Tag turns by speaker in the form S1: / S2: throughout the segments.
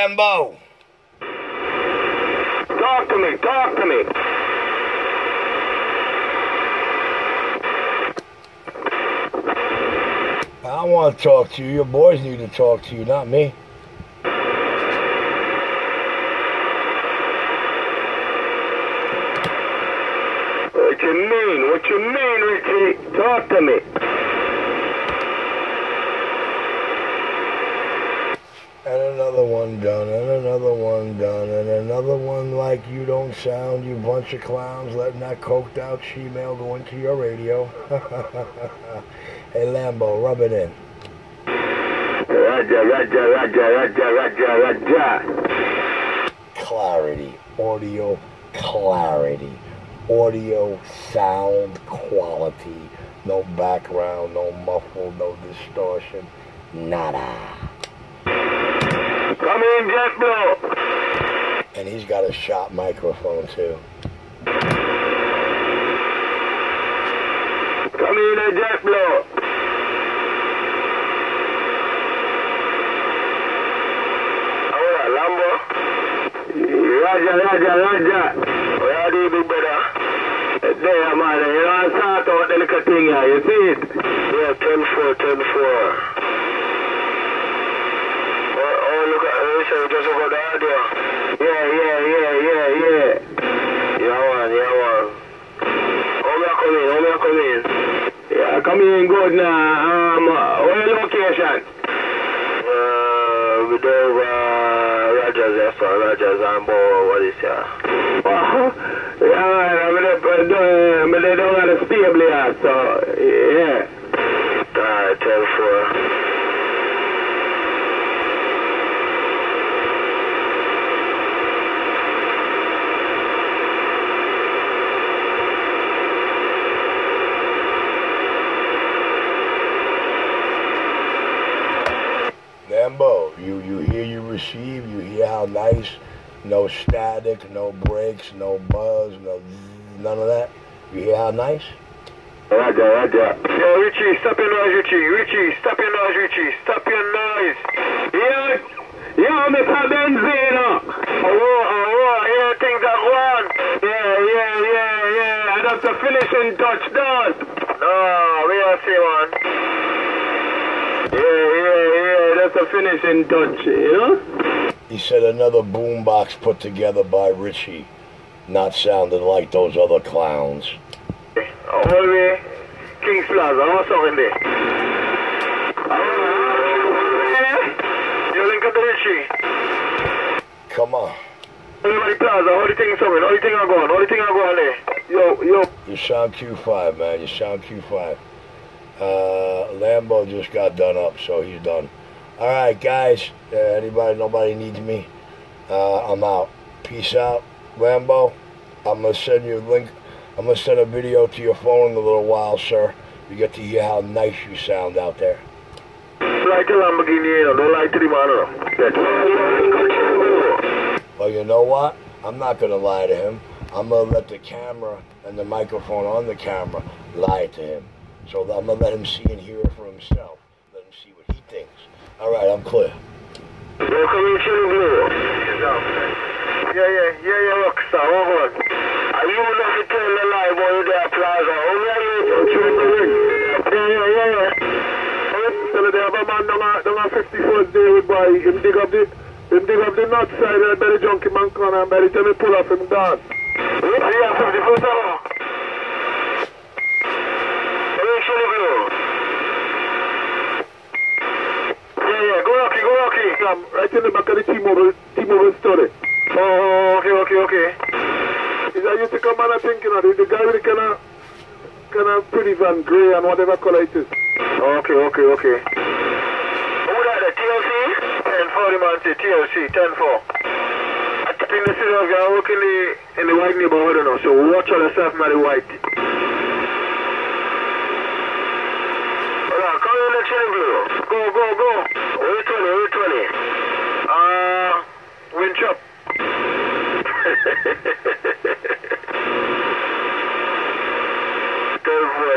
S1: Lambo.
S2: Talk to me, talk to me.
S1: I don't want to talk to you. Your boys need to talk to you, not me.
S2: What you mean? What you mean, Richie? Talk to me.
S1: And another one done, and another one done, and another one like you don't sound, you bunch of clowns letting that coked out she-male go into your radio. Hey Lambo, rub it in.
S2: Roger, Roger, Roger, Roger, Roger, Roger.
S1: Clarity, audio clarity, audio sound quality, no background, no muffle, no distortion, nada.
S2: Come in, JetBlue.
S1: And he's got a shot microphone too.
S2: Come in, JetBlue. Alright, Lambo. Roger, Roger, Roger. Where are you, big brother? There, man. You don't start out the little thing here. You see it? Yeah, 10-4, 10-4. Just over the audio. Yeah. Yeah, man. How me come in? Yeah, come in good now. Where your location? With over Rogers, yes, sir. Rogers and Bow, what is that? Yeah, man, I'm don't have a stable here, so, yeah. Alright, 10-4.
S1: Lambo, you hear you receive, you hear how nice, no static, no breaks, no buzz, none of that. You hear how nice?
S2: Roger. Yo, Richie, stop your noise, Richie, stop your noise, Richie. Stop your noise. Yo, Mr. Benzino. Here things are going. Yeah. That's a finishing touchdown. No, we don't see one. Yeah, that's a finishing touch, you know?
S1: He said another boombox put together by Richie, not sounding like those other clowns.
S2: All the way, King's Plaza, what's up in there? You link up to Richie?
S1: Come on.
S2: Everybody Plaza, how the thing coming? How the thing are going there? Yo.
S1: You sound Q5, man, you sound Q5. Lambo just got done up, so he's done. Alright, guys, nobody needs me. I'm out. Peace out. Lambo, I'm going to send you a link. I'm going to send a video to your phone in a little while, sir. You get to hear how nice you sound out there.
S2: Like a Lamborghini, don't like to the man.
S1: Well, you know what? I'm not going to lie to him. I'm going to let the camera and the microphone on the camera lie to him. So I'm going to let him see and hear it for himself. Let him see what he thinks. All right, I'm clear.
S2: Welcome in Chilling. Yeah, Rockstar, hold on. Are you not to tell the lie about the Plaza? Only are you chewing the ring? Yeah. Tell the other man down on 51st day with boy, him dig up the north side and by the junkie man corner and by the time he pull off him gone. Yeah, 51st hour. Yeah, go Rocky. Right in the back of the T-Mobile story. Oh, okay. Is that you think a man thinking of the guy with the kind of pretty van, grey and whatever color it is? Okay. Who that, the TLC? 10-4, the man say TLC, 10-4. I think the city of you work in the white neighborhood now, so watch all yourself now the white. Alright, come in the Chilling Blue. Go. Wait 20. Winchop.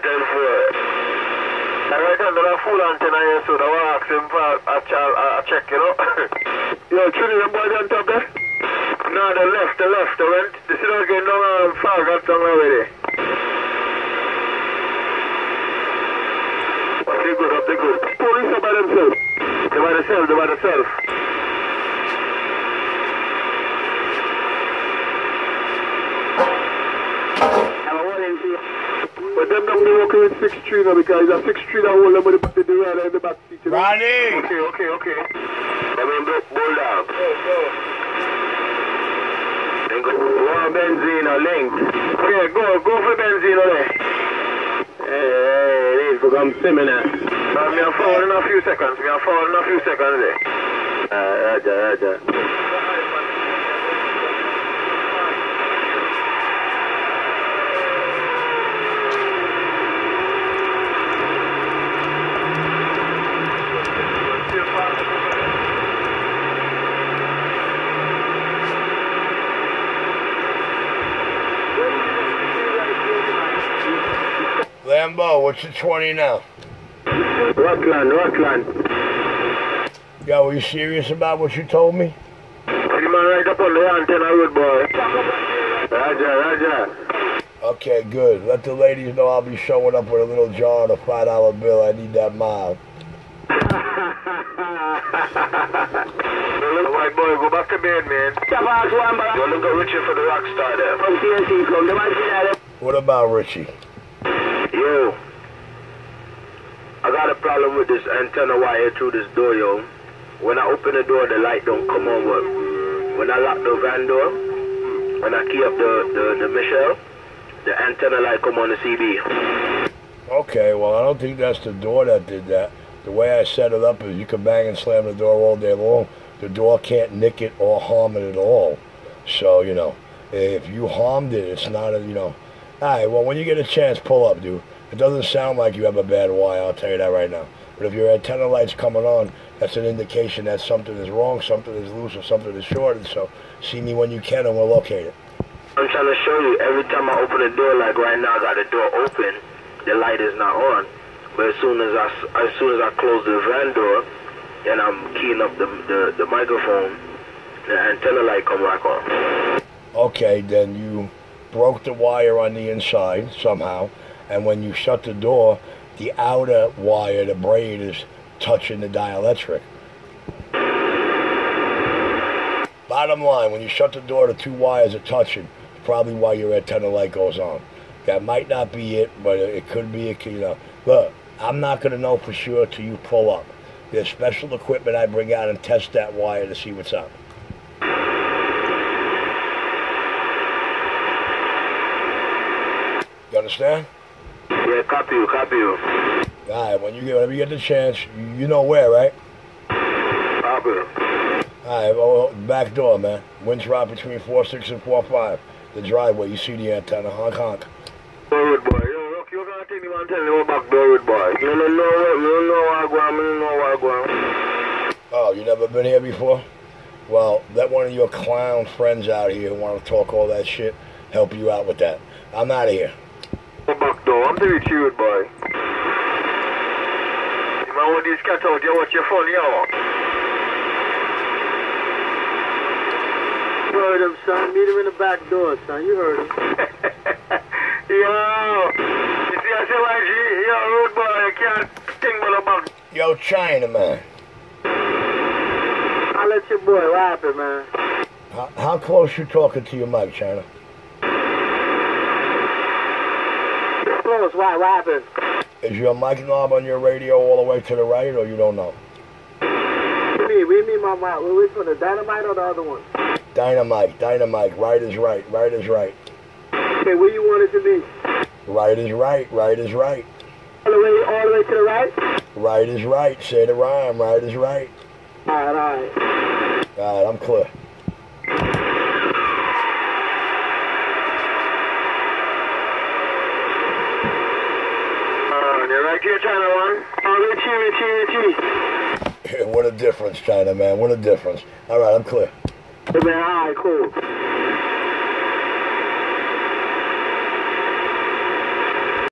S2: 10-4. Right under the full antenna here, so I will ask him for a check, you know. Yo, Trini, them boys on top there? No, the left. They went. They see them getting down far, got down already. They good. Police are by themselves. They're by themselves. But them don't be working with 6-3 now because it's a 6-3 that hold them with the rider in the back seat.
S1: Ronnie!
S2: Okay. I mean, bull down. Then go. Benzino linked. Okay, go for Benzino there. Hey, this become similar. Me are forward in a few seconds. There. Roger.
S1: Lambo, what's your 20 now?
S2: Rockland.
S1: Yo, are you serious about what you told me?
S2: See the man right up on the antenna road, boy. Roger.
S1: Okay, good. Let the ladies know I'll be showing up with a little jar and a $5 bill. I need that mile.
S2: White boy, go back to bed, man. Go look at Richie for the rock star there.
S1: What about Richie?
S2: Yo, I got a problem with this antenna wire through this door, yo. When I open the door, the light don't come on, but when I lock the van door, when I key up the Michelle, the antenna light come on the CB.
S1: Okay, well, I don't think that's the door that did that. The way I set it up is you can bang and slam the door all day long. The door can't nick it or harm it at all. So, you know, if you harmed it, it's not a, you know. All right, well, when you get a chance, pull up, dude. It doesn't sound like you have a bad wire, I'll tell you that right now. But if your antenna light's coming on, that's an indication that something is wrong, something is loose, or something is shorted. So see me when you can and we'll locate it.
S2: I'm trying to show you, every time I open the door, like right now, I got the door open, the light is not on. But as soon as I close the van door, and I'm keying up the microphone, the antenna light come back on.
S1: Okay, then you broke the wire on the inside somehow, and when you shut the door, the outer wire, the braid, is touching the dielectric. Bottom line, when you shut the door, the two wires are touching. It's probably why your antenna light goes on. That might not be it, but it could be, you know. Look, I'm not going to know for sure till you pull up. There's special equipment I bring out and test that wire to see what's up. You understand?
S2: Yeah, copy you.
S1: All right, whenever you get the chance, you know where, right?
S2: Copy.
S1: All right, well, back door, man. Winthrop between 4-6 and 4-5. The driveway, you see the antenna, honk.
S2: Doorwood boy, yo, look, you're gonna take me and tell me about Doorwood boy. You don't know where I'm going.
S1: Oh, you never been here before? Well, let one of your clown friends out here who want to talk all that shit help you out with that. I'm out of here.
S2: Back door, I'm very cute, boy. You might want these cats out there, watch your phone, yo.
S3: You heard him, son. Meet him in the back door, son. You heard him.
S2: Yo, you see, I say, yo, road boy, I can't think about the back.
S1: Yo, China, man.
S3: I'll let your boy. What happened, man?
S1: How close you talking to your mic, China?
S3: Close. Why? What happened?
S1: Is your mic knob on your radio all the way to the right, or you don't know?
S3: What do you mean, my mic? Which one, the dynamite or the other one?
S1: Dynamite. Right is right.
S3: Okay, where you want it to be?
S1: Right is right.
S3: All the way to the right?
S1: Right is right. Say the rhyme. Right is right.
S3: All right.
S1: All right, I'm clear.
S2: You're right here, China one. Oh, Richie.
S1: What a difference, China, man. What a difference. All right, I'm clear.
S3: Hey, man, all right, cool.